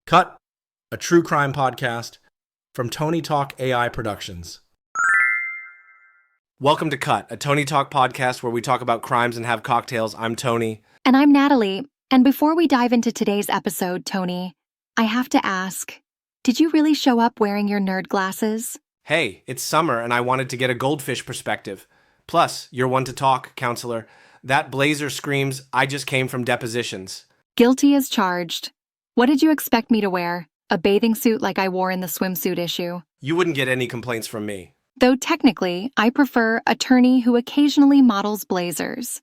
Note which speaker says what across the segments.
Speaker 1: Cut, a true crime podcast from Tony Talk AI Productions. Welcome to Cut, a Tony Talk podcast where we talk about crimes and have cocktails. I'm Tony.
Speaker 2: And I'm Natalie. And before we dive into today's episode, Tony, I have to ask, did you really show up wearing your nerd glasses?
Speaker 1: Hey, it's summer and I wanted to get a goldfish perspective. Plus, you're one to talk, counselor. That blazer screams, I just came from depositions.
Speaker 2: Guilty as charged. What did you expect me to wear? A bathing suit like I wore in the swimsuit issue?
Speaker 1: You wouldn't get any complaints from me.
Speaker 2: Though technically, I prefer attorney who occasionally models blazers.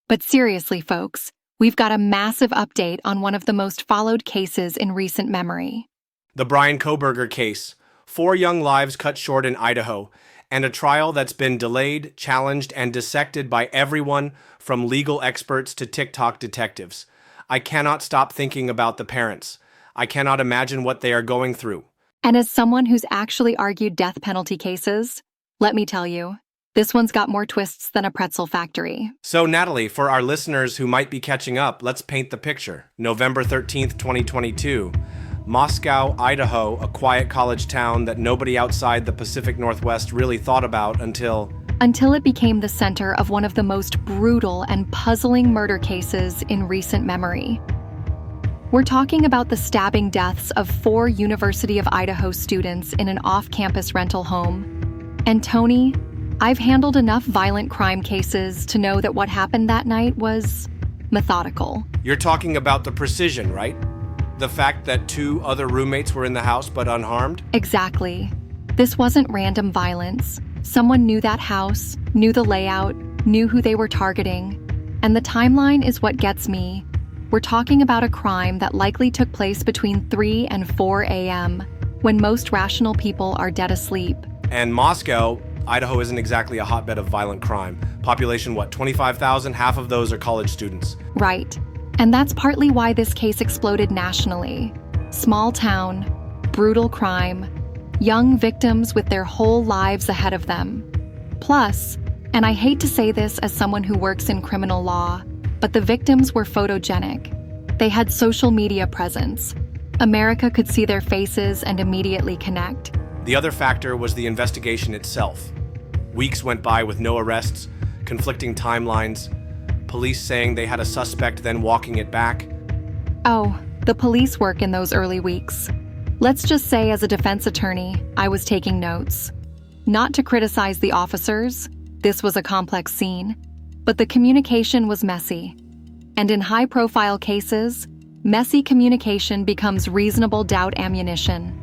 Speaker 2: But seriously, folks, we've got a massive update on one of the most followed cases in recent memory.
Speaker 1: The Bryan Kohberger case. 4 young lives cut short in Idaho, and a trial that's been delayed, challenged, and dissected by everyone from legal experts to TikTok detectives. I cannot stop thinking about the parents. I cannot imagine what they are going through.
Speaker 2: And as someone who's actually argued death penalty cases, let me tell you, this one's got more twists than a pretzel factory.
Speaker 1: So, Natalie, for our listeners who might be catching up, let's paint the picture. November 13th, 2022. Moscow, Idaho, a quiet college town that nobody outside the Pacific Northwest really thought about until
Speaker 2: it became the center of one of the most brutal and puzzling murder cases in recent memory. We're talking about the stabbing deaths of 4 University of Idaho students in an off-campus rental home. And Tony, I've handled enough violent crime cases to know that what happened that night was methodical.
Speaker 1: You're talking about the precision, right? The fact that 2 other roommates were in the house but unharmed?
Speaker 2: Exactly. This wasn't random violence. Someone knew that house, knew the layout, knew who they were targeting. And the timeline is what gets me. We're talking about a crime that likely took place between 3 and 4 a.m., when most rational people are dead asleep.
Speaker 1: And Moscow, Idaho isn't exactly a hotbed of violent crime. Population, 25,000? Half of those are college students.
Speaker 2: Right. And that's partly why this case exploded nationally. Small town, brutal crime, young victims with their whole lives ahead of them. Plus, and I hate to say this as someone who works in criminal law, but the victims were photogenic. They had social media presence. America could see their faces and immediately connect.
Speaker 1: The other factor was the investigation itself. Weeks went by with no arrests, conflicting timelines, police saying they had a suspect then walking it back.
Speaker 2: Oh, the police work in those early weeks. Let's just say as a defense attorney, I was taking notes. Not to criticize the officers, this was a complex scene, but the communication was messy. And in high-profile cases, messy communication becomes reasonable doubt ammunition.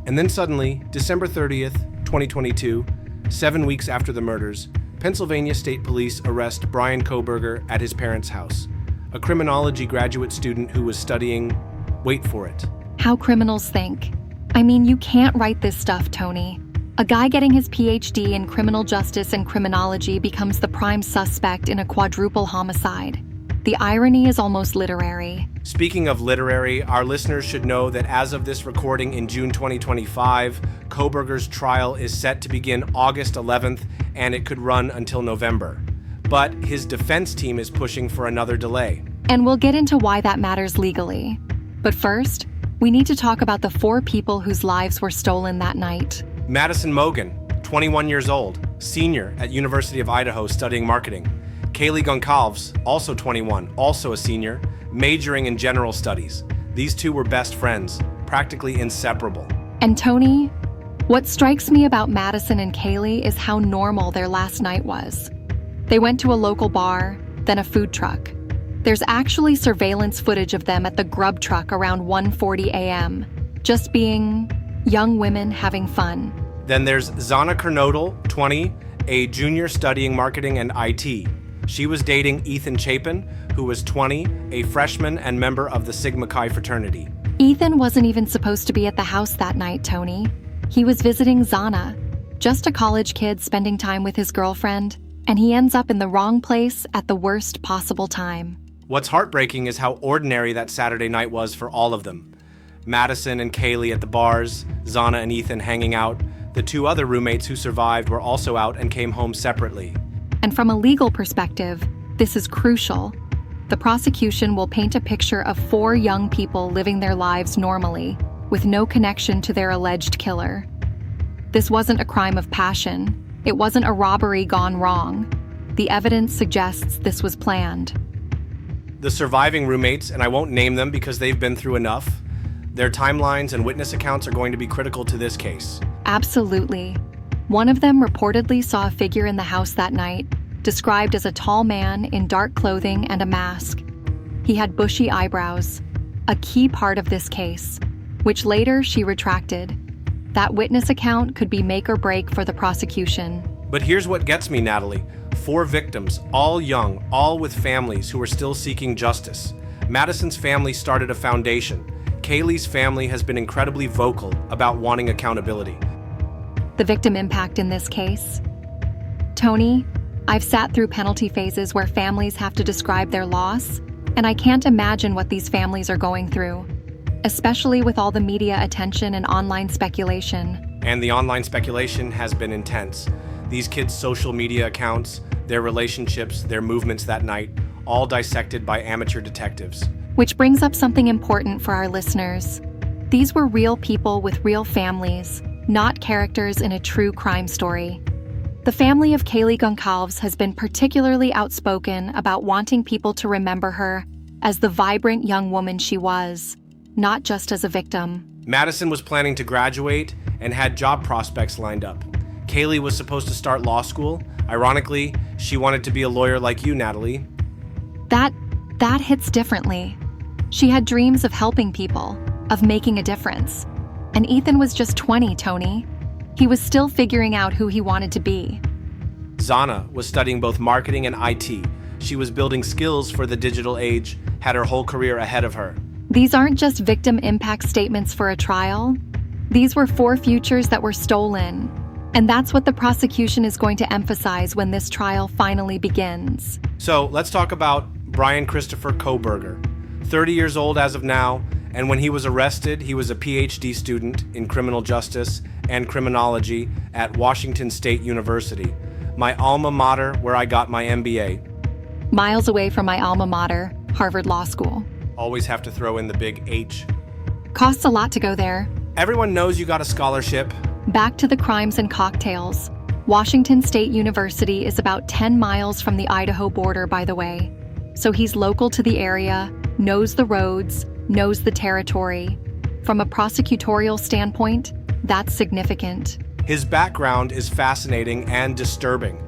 Speaker 1: And then suddenly, December 30th, 2022, 7 weeks after the murders, Pennsylvania State Police arrest Bryan Kohberger at his parents' house, a criminology graduate student who was studying, wait for it,
Speaker 2: how criminals think. I mean, you can't write this stuff, Tony. A guy getting his PhD in criminal justice and criminology becomes the prime suspect in a quadruple homicide. The irony is almost literary.
Speaker 1: Speaking of literary, our listeners should know that as of this recording in June 2025, Kohberger's trial is set to begin August 11th, and it could run until November. But his defense team is pushing for another delay.
Speaker 2: And we'll get into why that matters legally. But first, we need to talk about the 4 people whose lives were stolen that night.
Speaker 1: Madison Mogen, 21 years old, senior at University of Idaho studying marketing. Kaylee Goncalves, also 21, also a senior, majoring in general studies. These 2 were best friends, practically inseparable.
Speaker 2: And Tony, what strikes me about Madison and Kaylee is how normal their last night was. They went to a local bar, then a food truck. There's actually surveillance footage of them at the grub truck around 1:40 a.m., just being young women having fun.
Speaker 1: Then there's Zana Kernodle, 20, a junior studying marketing and IT. She was dating Ethan Chapin, who was 20, a freshman and member of the Sigma Chi fraternity.
Speaker 2: Ethan wasn't even supposed to be at the house that night, Tony. He was visiting Zana, just a college kid spending time with his girlfriend, and he ends up in the wrong place at the worst possible time.
Speaker 1: What's heartbreaking is how ordinary that Saturday night was for all of them. Madison and Kaylee at the bars, Zana and Ethan hanging out. The 2 other roommates who survived were also out and came home separately.
Speaker 2: And from a legal perspective, this is crucial. the prosecution will paint a picture of 4 young people living their lives normally, with no connection to their alleged killer. This wasn't a crime of passion. It wasn't a robbery gone wrong. The evidence suggests this was planned.
Speaker 1: The surviving roommates, and I won't name them because they've been through enough, their timelines and witness accounts are going to be critical to this case.
Speaker 2: Absolutely. One of them reportedly saw a figure in the house that night, described as a tall man in dark clothing and a mask. He had bushy eyebrows, a key part of this case, which later she retracted. That witness account could be make or break for the prosecution.
Speaker 1: But here's what gets me, Natalie. 4 victims, all young, all with families who are still seeking justice. Madison's family started a foundation. Kaylee's family has been incredibly vocal about wanting accountability.
Speaker 2: The victim impact in this case? Tony, I've sat through penalty phases where families have to describe their loss, and I can't imagine what these families are going through, especially with all the media attention and online speculation.
Speaker 1: And the online speculation has been intense. These kids' social media accounts, their relationships, their movements that night, all dissected by amateur detectives.
Speaker 2: Which brings up something important for our listeners. These were real people with real families, not characters in a true crime story. The family of Kaylee Goncalves has been particularly outspoken about wanting people to remember her as the vibrant young woman she was, not just as a victim.
Speaker 1: Madison was planning to graduate and had job prospects lined up. Kaylee was supposed to start law school. Ironically, she wanted to be a lawyer like you, Natalie.
Speaker 2: That hits differently. She had dreams of helping people, of making a difference. And Ethan was just 20, Tony. He was still figuring out who he wanted to be.
Speaker 1: Zana was studying both marketing and IT. She was building skills for the digital age, had her whole career ahead of her.
Speaker 2: These aren't just victim impact statements for a trial. These were 4 futures that were stolen. And that's what the prosecution is going to emphasize when this trial finally begins.
Speaker 1: So let's talk about Bryan Christopher Kohberger, 30 years old as of now, and when he was arrested, he was a PhD student in criminal justice and criminology at Washington State University, my alma mater where I got my MBA.
Speaker 2: Miles away from my alma mater, Harvard Law School.
Speaker 1: Always have to throw in the big H.
Speaker 2: Costs a lot to go there.
Speaker 1: Everyone knows you got a scholarship.
Speaker 2: Back to the crimes and cocktails. Washington State University is about 10 miles from the Idaho border, by the way. So he's local to the area, knows the roads, knows the territory. From a prosecutorial standpoint, that's significant.
Speaker 1: His background is fascinating and disturbing.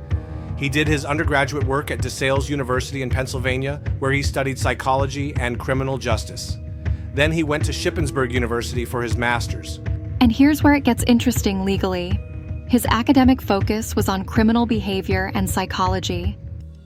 Speaker 1: He did his undergraduate work at DeSales University in Pennsylvania, where he studied psychology and criminal justice. Then he went to Shippensburg University for his master's.
Speaker 2: And here's where it gets interesting legally. His academic focus was on criminal behavior and psychology.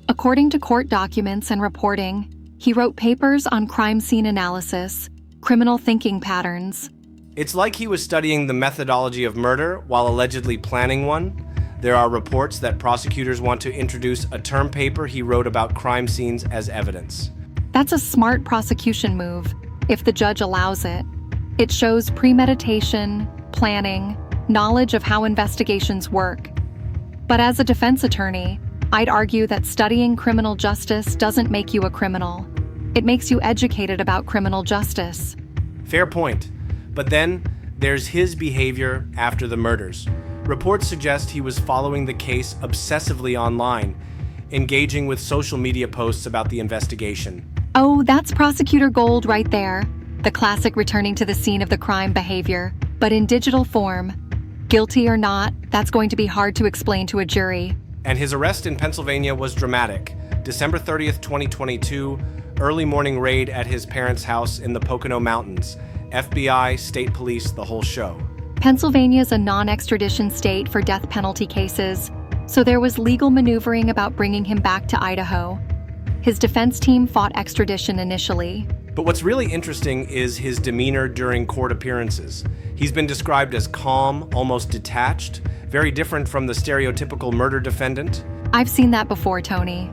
Speaker 2: According to court documents and reporting, he wrote papers on crime scene analysis, criminal thinking patterns.
Speaker 1: It's like he was studying the methodology of murder while allegedly planning one. There are reports that prosecutors want to introduce a term paper he wrote about crime scenes as evidence.
Speaker 2: That's a smart prosecution move, if the judge allows it. It shows premeditation, planning, knowledge of how investigations work. But as a defense attorney, I'd argue that studying criminal justice doesn't make you a criminal. It makes you educated about criminal justice.
Speaker 1: Fair point. But then there's his behavior after the murders. Reports suggest he was following the case obsessively online, engaging with social media posts about the investigation.
Speaker 2: Oh, that's prosecutor gold right there. The classic returning to the scene of the crime behavior, but in digital form. Guilty or not, that's going to be hard to explain to a jury.
Speaker 1: And his arrest in Pennsylvania was dramatic. December 30th, 2022, early morning raid at his parents' house in the Pocono Mountains. FBI, state police, the whole show.
Speaker 2: Pennsylvania is a non-extradition state for death penalty cases, so there was legal maneuvering about bringing him back to Idaho. His defense team fought extradition initially.
Speaker 1: But what's really interesting is his demeanor during court appearances. He's been described as calm, almost detached, very different from the stereotypical murder defendant.
Speaker 2: I've seen that before, Tony.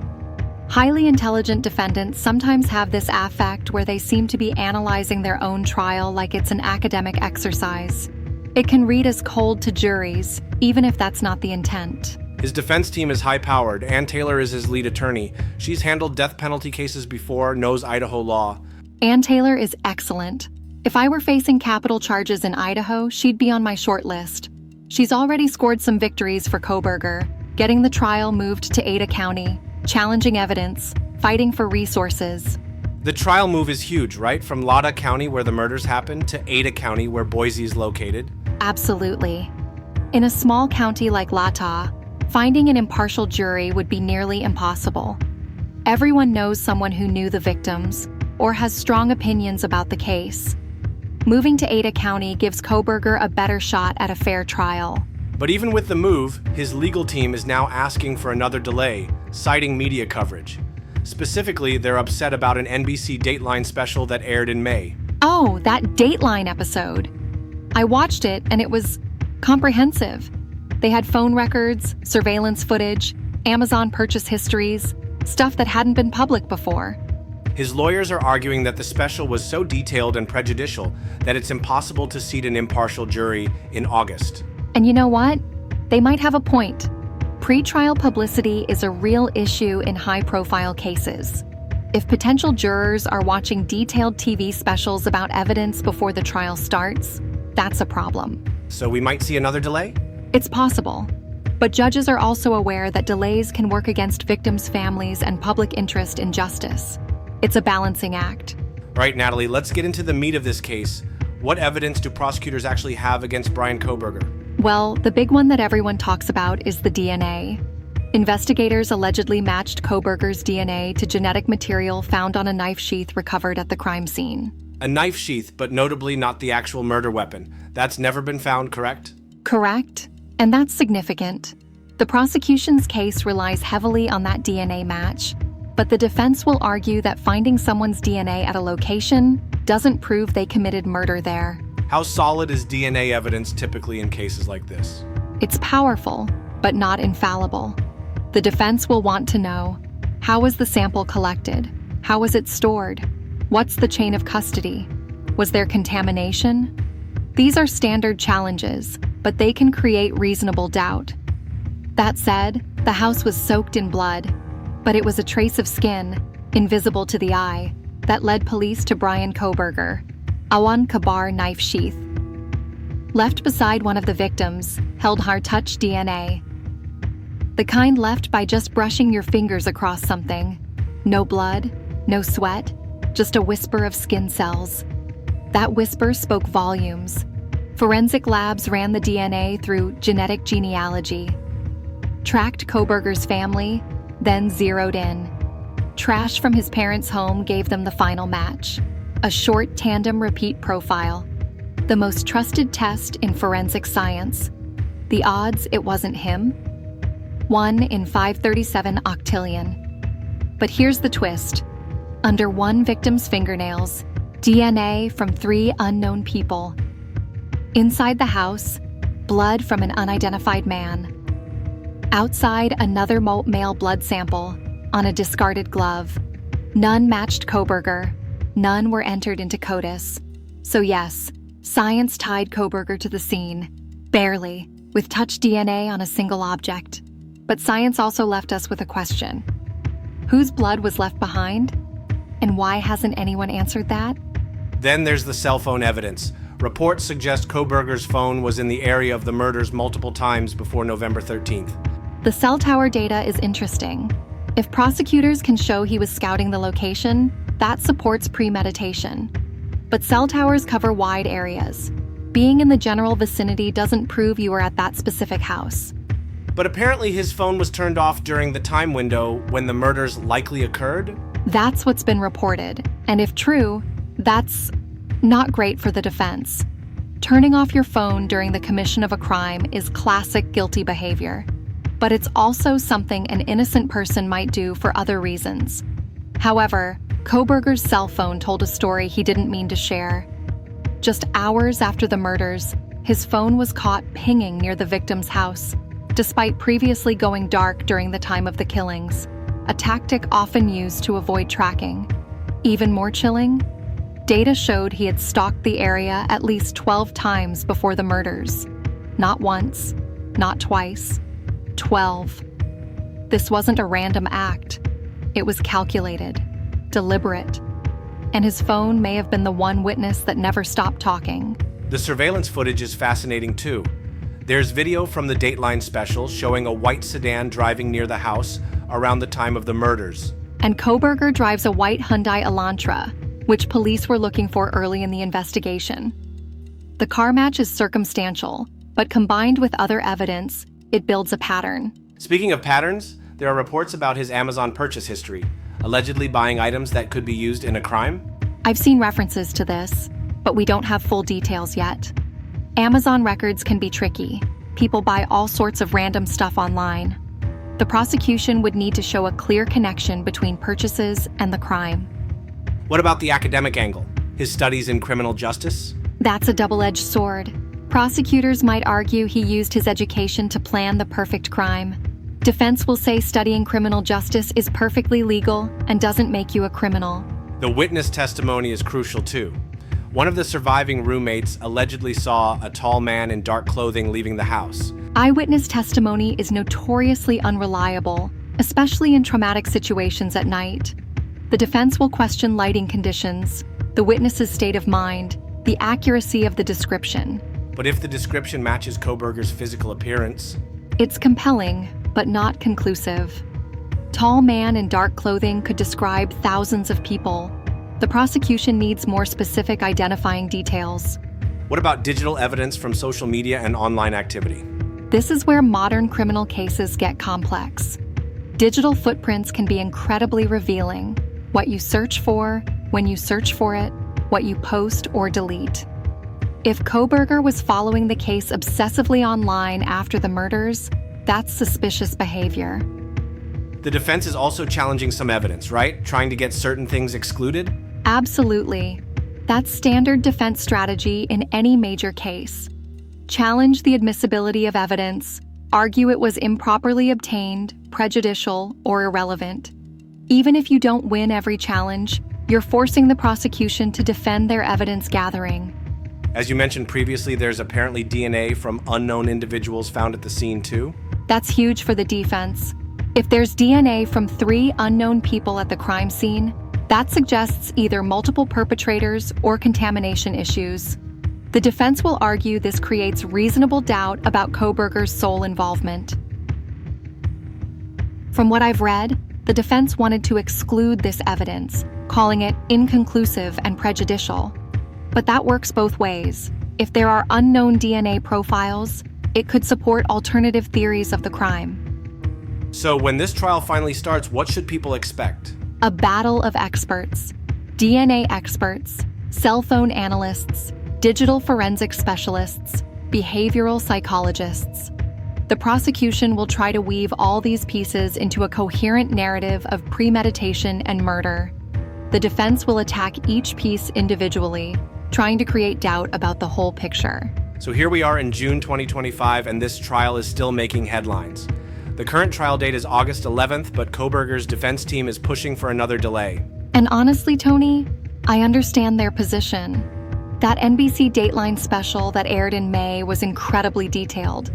Speaker 2: Highly intelligent defendants sometimes have this affect where they seem to be analyzing their own trial like it's an academic exercise. It can read as cold to juries, even if that's not the intent.
Speaker 1: His defense team is high-powered. Ann Taylor is his lead attorney. She's handled death penalty cases before, knows Idaho law.
Speaker 2: Ann Taylor is excellent. If I were facing capital charges in Idaho, she'd be on my short list. She's already scored some victories for Kohberger, getting the trial moved to Ada County, challenging evidence, fighting for resources.
Speaker 1: The trial move is huge, right? From Lada County, where the murders happened, to Ada County, where Boise is located.
Speaker 2: Absolutely. In a small county like Lata, finding an impartial jury would be nearly impossible. Everyone knows someone who knew the victims or has strong opinions about the case. Moving to Ada County gives Kohberger a better shot at a fair trial.
Speaker 1: But even with the move, his legal team is now asking for another delay, citing media coverage. Specifically, they're upset about an NBC Dateline special that aired in May.
Speaker 2: Oh, that Dateline episode. I watched it and it was comprehensive. They had phone records, surveillance footage, Amazon purchase histories, stuff that hadn't been public before.
Speaker 1: His lawyers are arguing that the special was so detailed and prejudicial that it's impossible to seat an impartial jury in August.
Speaker 2: And you know what? They might have a point. Pre-trial publicity is a real issue in high-profile cases. If potential jurors are watching detailed TV specials about evidence before the trial starts, that's a problem.
Speaker 1: So we might see another delay?
Speaker 2: It's possible. But judges are also aware that delays can work against victims' families and public interest in justice. It's a balancing act.
Speaker 1: All right, Natalie, let's get into the meat of this case. What evidence do prosecutors actually have against Bryan Kohberger?
Speaker 2: Well, the big one that everyone talks about is the DNA. Investigators allegedly matched Kohberger's DNA to genetic material found on a knife sheath recovered at the crime scene.
Speaker 1: A knife sheath, but notably not the actual murder weapon. That's never been found, correct?
Speaker 2: Correct. And that's significant. The prosecution's case relies heavily on that DNA match, but the defense will argue that finding someone's DNA at a location doesn't prove they committed murder there.
Speaker 1: How solid is DNA evidence typically in cases like this?
Speaker 2: It's powerful, but not infallible. The defense will want to know, how was the sample collected? How was it stored? What's the chain of custody? Was there contamination? These are standard challenges, but they can create reasonable doubt. That said, the house was soaked in blood, but it was a trace of skin, invisible to the eye, that led police to Bryan Kohberger, Awan Kabar knife sheath. Left beside one of the victims, held hard-touch DNA. The kind left by just brushing your fingers across something. No blood, no sweat, just a whisper of skin cells. That whisper spoke volumes. Forensic labs ran the DNA through genetic genealogy, tracked Kohberger's family, then zeroed in. Trash from his parents' home gave them the final match, a short tandem repeat profile, the most trusted test in forensic science. The odds it wasn't him? 1 in 537 octillion. But here's the twist. Under one victim's fingernails, DNA from 3 unknown people. Inside the house, blood from an unidentified man. Outside, another male blood sample on a discarded glove. None matched Kohberger. None were entered into CODIS. So yes, science tied Kohberger to the scene. Barely, with touch DNA on a single object. But science also left us with a question. Whose blood was left behind? And why hasn't anyone answered that?
Speaker 1: Then there's the cell phone evidence. Reports suggest Kohberger's phone was in the area of the murders multiple times before November 13th.
Speaker 2: The cell tower data is interesting. If prosecutors can show he was scouting the location, that supports premeditation. But cell towers cover wide areas. Being in the general vicinity doesn't prove you were at that specific house.
Speaker 1: But apparently his phone was turned off during the time window when the murders likely occurred?
Speaker 2: That's what's been reported. And if true, that's not great for the defense. Turning off your phone during the commission of a crime is classic guilty behavior. But it's also something an innocent person might do for other reasons. However, Kohberger's cell phone told a story he didn't mean to share. Just hours after the murders, his phone was caught pinging near the victim's house, despite previously going dark during the time of the killings, a tactic often used to avoid tracking. Even more chilling, data showed he had stalked the area at least 12 times before the murders. Not once, not twice, 12. This wasn't a random act. It was calculated, deliberate, and his phone may have been the one witness that never stopped talking.
Speaker 1: The surveillance footage is fascinating too. There's video from the Dateline special showing a white sedan driving near the house around the time of the murders.
Speaker 2: And Kohberger drives a white Hyundai Elantra, which police were looking for early in the investigation. The car match is circumstantial, but combined with other evidence, it builds a pattern.
Speaker 1: Speaking of patterns, there are reports about his Amazon purchase history, allegedly buying items that could be used in a crime.
Speaker 2: I've seen references to this, but we don't have full details yet. Amazon records can be tricky. People buy all sorts of random stuff online. The prosecution would need to show a clear connection between purchases and the crime.
Speaker 1: What about the academic angle? His studies in criminal justice?
Speaker 2: That's a double-edged sword. Prosecutors might argue he used his education to plan the perfect crime. Defense will say studying criminal justice is perfectly legal and doesn't make you a criminal.
Speaker 1: The witness testimony is crucial too. One of the surviving roommates allegedly saw a tall man in dark clothing leaving the house.
Speaker 2: Eyewitness testimony is notoriously unreliable, especially in traumatic situations at night. The defense will question lighting conditions, the witness's state of mind, the accuracy of the description.
Speaker 1: But if the description matches Kohberger's physical appearance,
Speaker 2: it's compelling, but not conclusive. Tall man in dark clothing could describe thousands of people. The prosecution needs more specific identifying details.
Speaker 1: what about digital evidence from social media and online activity?
Speaker 2: This is where modern criminal cases get complex. Digital footprints can be incredibly revealing. What you search for, when you search for it, what you post or delete. If Kohberger was following the case obsessively online after the murders, that's suspicious behavior.
Speaker 1: The defense is also challenging some evidence, right? Trying to get certain things excluded?
Speaker 2: Absolutely. That's standard defense strategy in any major case. Challenge the admissibility of evidence, argue it was improperly obtained, prejudicial, or irrelevant. Even if you don't win every challenge, you're forcing the prosecution to defend their evidence gathering.
Speaker 1: As you mentioned previously, there's apparently DNA from unknown individuals found at the scene too.
Speaker 2: That's huge for the defense. If there's DNA from 3 unknown people at the crime scene, that suggests either multiple perpetrators or contamination issues. The defense will argue this creates reasonable doubt about Kohberger's sole involvement. From what I've read, the defense wanted to exclude this evidence, calling it inconclusive and prejudicial. But that works both ways. If there are unknown DNA profiles, it could support alternative theories of the crime.
Speaker 1: So when this trial finally starts, what should people expect?
Speaker 2: A battle of experts. DNA experts, cell phone analysts, digital forensic specialists, behavioral psychologists. The prosecution will try to weave all these pieces into a coherent narrative of premeditation and murder. The defense will attack each piece individually, trying to create doubt about the whole picture.
Speaker 1: So here we are in June 2025, and this trial is still making headlines. The current trial date is August 11th, but Kohberger's defense team is pushing for another delay.
Speaker 2: And honestly, Tony, I understand their position. That NBC Dateline special that aired in May was incredibly detailed.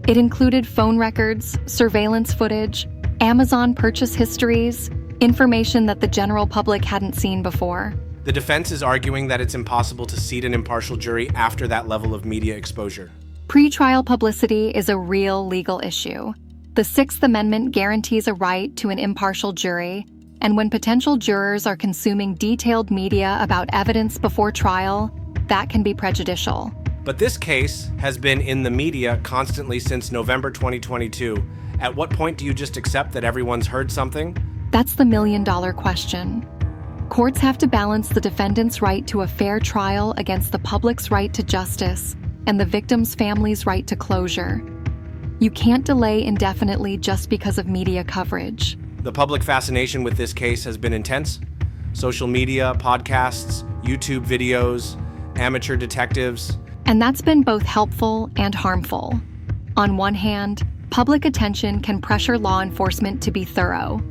Speaker 2: It included phone records, surveillance footage, Amazon purchase histories, information that the general public hadn't seen before.
Speaker 1: The defense is arguing that it's impossible to seat an impartial jury after that level of media exposure.
Speaker 2: Pre-trial publicity is a real legal issue. The Sixth Amendment guarantees a right to an impartial jury, and when potential jurors are consuming detailed media about evidence before trial, that can be prejudicial.
Speaker 1: But this case has been in the media constantly since November 2022. At what point do you just accept that everyone's heard something?
Speaker 2: That's the million-dollar question. Courts have to balance the defendant's right to a fair trial against the public's right to justice and the victim's family's right to closure. You can't delay indefinitely just because of media coverage.
Speaker 1: The public fascination with this case has been intense. Social media, podcasts, YouTube videos, amateur detectives.
Speaker 2: And that's been both helpful and harmful. On one hand, public attention can pressure law enforcement to be thorough.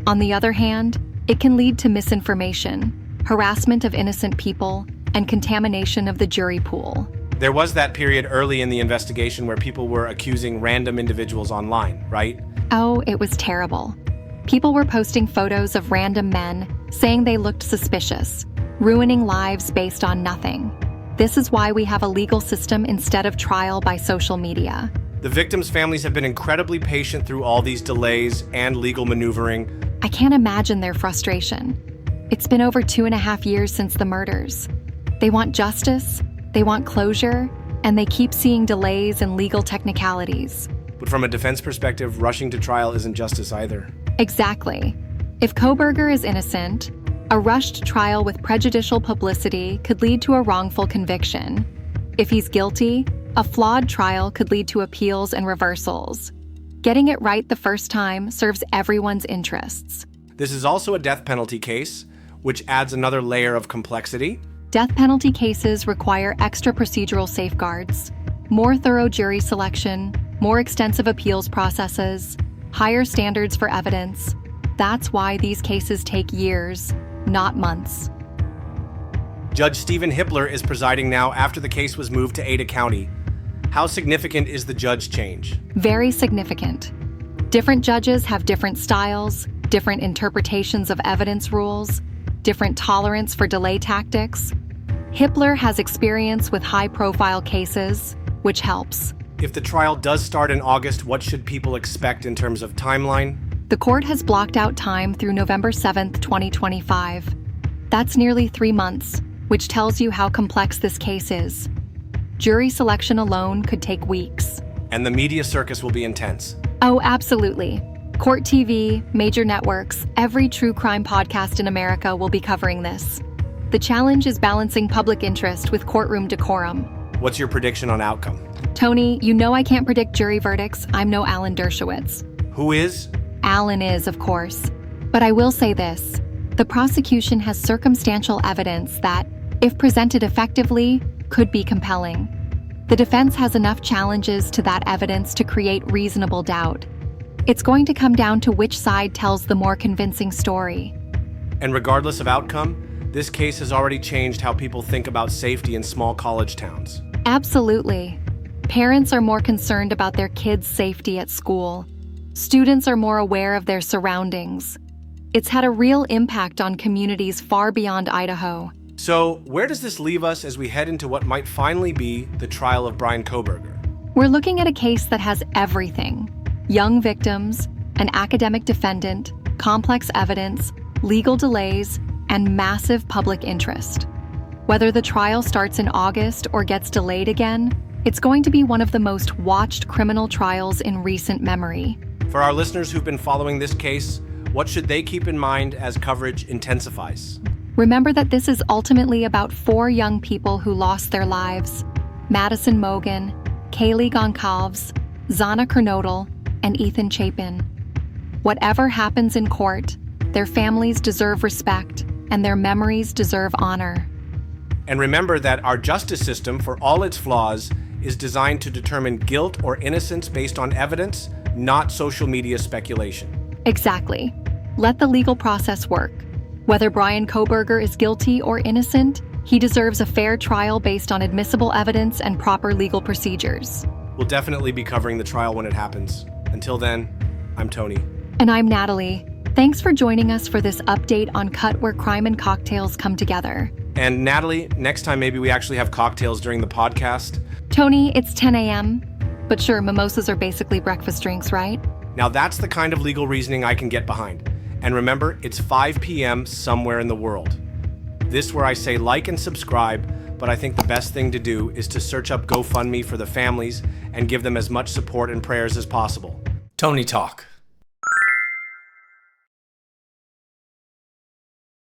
Speaker 2: On the other hand, it can lead to misinformation, harassment of innocent people, and contamination of the jury pool.
Speaker 1: There was that period early in the investigation where people were accusing random individuals online, right?
Speaker 2: Oh, it was terrible. People were posting photos of random men, saying they looked suspicious, ruining lives based on nothing. This is why we have a legal system instead of trial by social media.
Speaker 1: The victims' families have been incredibly patient through all these delays and legal maneuvering.
Speaker 2: I can't imagine their frustration. It's been over 2.5 years since the murders. They want justice, they want closure, and they keep seeing delays and legal technicalities.
Speaker 1: But from a defense perspective, rushing to trial isn't justice either.
Speaker 2: Exactly. If Kohberger is innocent, a rushed trial with prejudicial publicity could lead to a wrongful conviction. If he's guilty, a flawed trial could lead to appeals and reversals. Getting it right the first time serves everyone's interests.
Speaker 1: This is also a death penalty case, which adds another layer of complexity.
Speaker 2: Death penalty cases require extra procedural safeguards, more thorough jury selection, more extensive appeals processes, higher standards for evidence. That's why these cases take years, not months.
Speaker 1: Judge Stephen Hippler is presiding now after the case was moved to Ada County. How significant is the judge change?
Speaker 2: Very significant. Different judges have different styles, different interpretations of evidence rules, different tolerance for delay tactics. Hippler has experience with high-profile cases, which helps.
Speaker 1: If the trial does start in August, what should people expect in terms of timeline?
Speaker 2: The court has blocked out time through November 7th, 2025. That's nearly 3 months, which tells you how complex this case is. Jury selection alone could take weeks.
Speaker 1: And the media circus will be intense.
Speaker 2: Oh, absolutely. Court TV, major networks, every true crime podcast in America will be covering this. The challenge is balancing public interest with courtroom decorum.
Speaker 1: What's your prediction on outcome?
Speaker 2: Tony, you know I can't predict jury verdicts. I'm no Alan Dershowitz.
Speaker 1: Who is?
Speaker 2: Alan is, of course. But I will say this. The prosecution has circumstantial evidence that, if presented effectively, could be compelling. The defense has enough challenges to that evidence to create reasonable doubt. It's going to come down to which side tells the more convincing story.
Speaker 1: And regardless of outcome, this case has already changed how people think about safety in small college towns.
Speaker 2: Absolutely. Parents are more concerned about their kids' safety at school. Students are more aware of their surroundings. It's had a real impact on communities far beyond Idaho.
Speaker 1: So, where does this leave us as we head into what might finally be the trial of Bryan Kohberger?
Speaker 2: We're looking at a case that has everything: young victims, an academic defendant, complex evidence, legal delays, and massive public interest. Whether the trial starts in August or gets delayed again, it's going to be one of the most watched criminal trials in recent memory.
Speaker 1: For our listeners who've been following this case, what should they keep in mind as coverage intensifies?
Speaker 2: Remember that this is ultimately about 4 young people who lost their lives: Madison Mogan, Kaylee Goncalves, Zana Kernodle, and Ethan Chapin. Whatever happens in court, their families deserve respect, and their memories deserve honor.
Speaker 1: And remember that our justice system, for all its flaws, is designed to determine guilt or innocence based on evidence, not social media speculation.
Speaker 2: Exactly. Let the legal process work. Whether Bryan Kohberger is guilty or innocent, he deserves a fair trial based on admissible evidence and proper legal procedures.
Speaker 1: We'll definitely be covering the trial when it happens. Until then, I'm Tony.
Speaker 2: And I'm Natalie. Thanks for joining us for this update on Cut, where crime and cocktails come together.
Speaker 1: And Natalie, next time maybe we actually have cocktails during the podcast.
Speaker 2: Tony, it's 10 a.m. But sure, mimosas are basically breakfast drinks, right?
Speaker 1: Now that's the kind of legal reasoning I can get behind. And remember, it's 5 p.m. somewhere in the world. This where I say like and subscribe, but I think the best thing to do is to search up GoFundMe for the families and give them as much support and prayers as possible. Tony Talk.